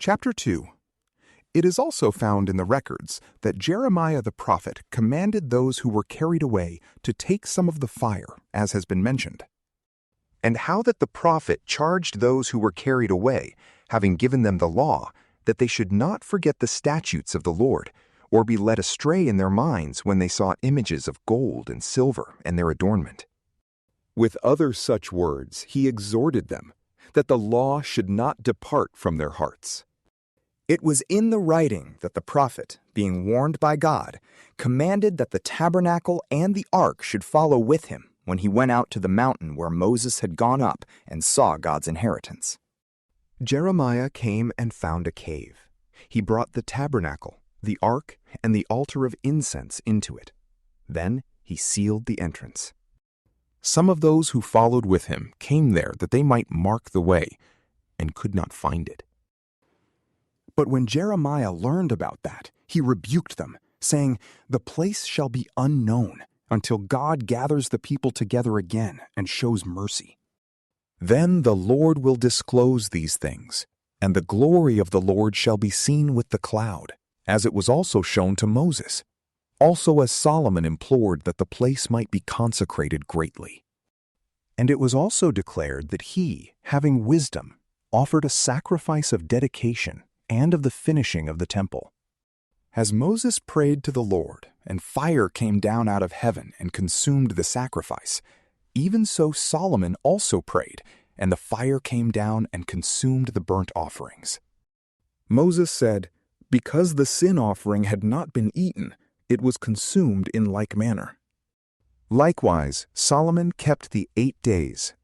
Chapter 2. It is also found in the records that Jeremiah the prophet commanded those who were carried away to take some of the fire, as has been mentioned. And how that the prophet charged those who were carried away, having given them the law, that they should not forget the statutes of the Lord, or be led astray in their minds when they saw images of gold and silver and their adornment. With other such words he exhorted them, that the law should not depart from their hearts. It was in the writing that the prophet, being warned by God, commanded that the tabernacle and the ark should follow with him when he went out to the mountain where Moses had gone up and saw God's inheritance. Jeremiah came and found a cave. He brought the tabernacle, the ark, and the altar of incense into it. Then he sealed the entrance. Some of those who followed with him came there that they might mark the way, and could not find it. But when Jeremiah learned about that, he rebuked them, saying, "The place shall be unknown until God gathers the people together again and shows mercy. Then the Lord will disclose these things, and the glory of the Lord shall be seen with the cloud, as it was also shown to Moses, also as Solomon implored that the place might be consecrated greatly. And it was also declared that he, having wisdom, offered a sacrifice of dedication and of the finishing of the temple. As Moses prayed to the Lord, and fire came down out of heaven and consumed the sacrifice, even so Solomon also prayed, and the fire came down and consumed the burnt offerings. Moses said, "Because the sin offering had not been eaten, it was consumed in like manner." Likewise, Solomon kept the 8 days.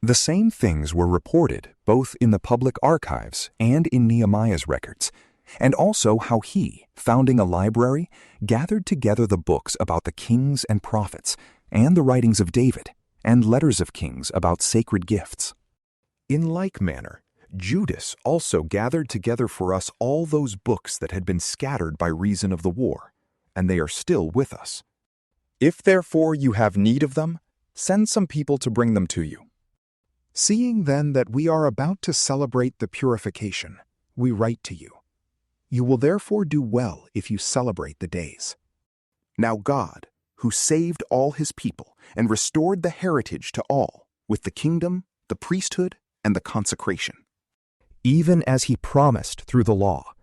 The same things were reported both in the public archives and in Nehemiah's records, and also how he, founding a library, gathered together the books about the kings and prophets, and the writings of David, and letters of kings about sacred gifts. In like manner, Judas also gathered together for us all those books that had been scattered by reason of the war, and they are still with us. If therefore you have need of them, send some people to bring them to you. Seeing then that we are about to celebrate the purification, we write to you. You will therefore do well if you celebrate the days. Now God, who saved all his people and restored the heritage to all, with the kingdom, the priesthood, and the consecration, even as he promised through the law,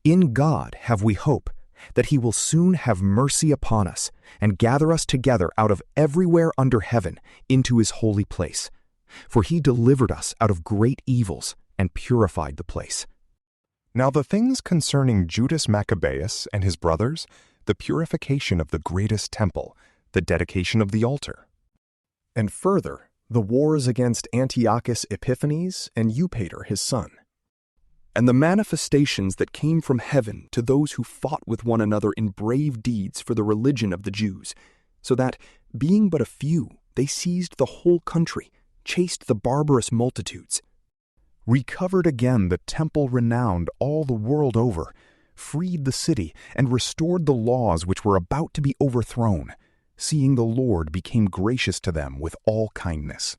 in God have we hope that he will soon have mercy upon us and gather us together out of everywhere under heaven into his holy place. For he delivered us out of great evils and purified the place. Now the things concerning Judas Maccabeus and his brothers, the purification of the greatest temple, the dedication of the altar, and further, the wars against Antiochus Epiphanes and Eupator his son, and the manifestations that came from heaven to those who fought with one another in brave deeds for the religion of the Jews, so that, being but a few, they seized the whole country, chased the barbarous multitudes, recovered again the temple renowned all the world over, freed the city, and restored the laws which were about to be overthrown, seeing the Lord became gracious to them with all kindness.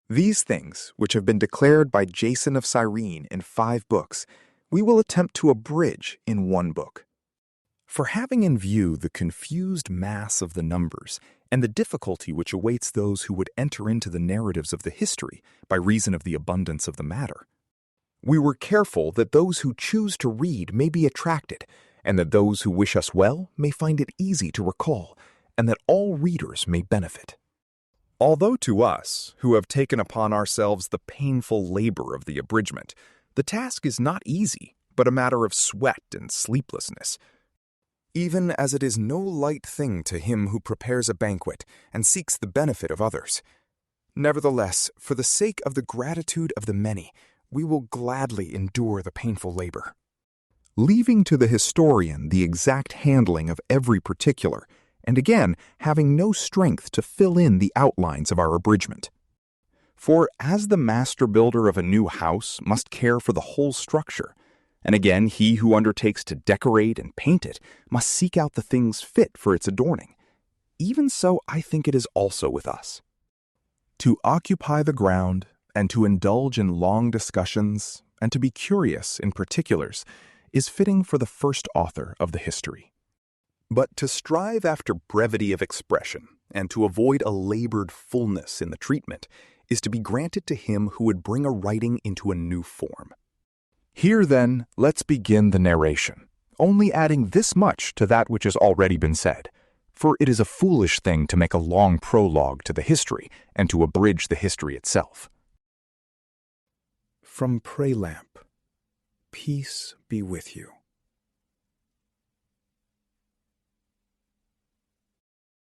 These things, which have been declared by Jason of Cyrene in 5 books, we will attempt to abridge in 1 book. For having in view the confused mass of the numbers, and the difficulty which awaits those who would enter into the narratives of the history by reason of the abundance of the matter, we were careful that those who choose to read may be attracted, and that those who wish us well may find it easy to recall, and that all readers may benefit. Although to us, who have taken upon ourselves the painful labor of the abridgment, the task is not easy, but a matter of sweat and sleeplessness, even as it is no light thing to him who prepares a banquet and seeks the benefit of others. Nevertheless, for the sake of the gratitude of the many, we will gladly endure the painful labor, leaving to the historian the exact handling of every particular, and again having no strength to fill in the outlines of our abridgment. For as the master builder of a new house must care for the whole structure, and again he who undertakes to decorate and paint it must seek out the things fit for its adorning, even so I think it is also with us. To occupy the ground and to indulge in long discussions, and to be curious in particulars is fitting for the first author of the history. But to strive after brevity of expression and to avoid a labored fullness in the treatment is to be granted to him who would bring a writing into a new form. Here, then, let's begin the narration, only adding this much to that which has already been said, for it is a foolish thing to make a long prologue to the history and to abridge the history itself. From PrayLamp, peace be with you.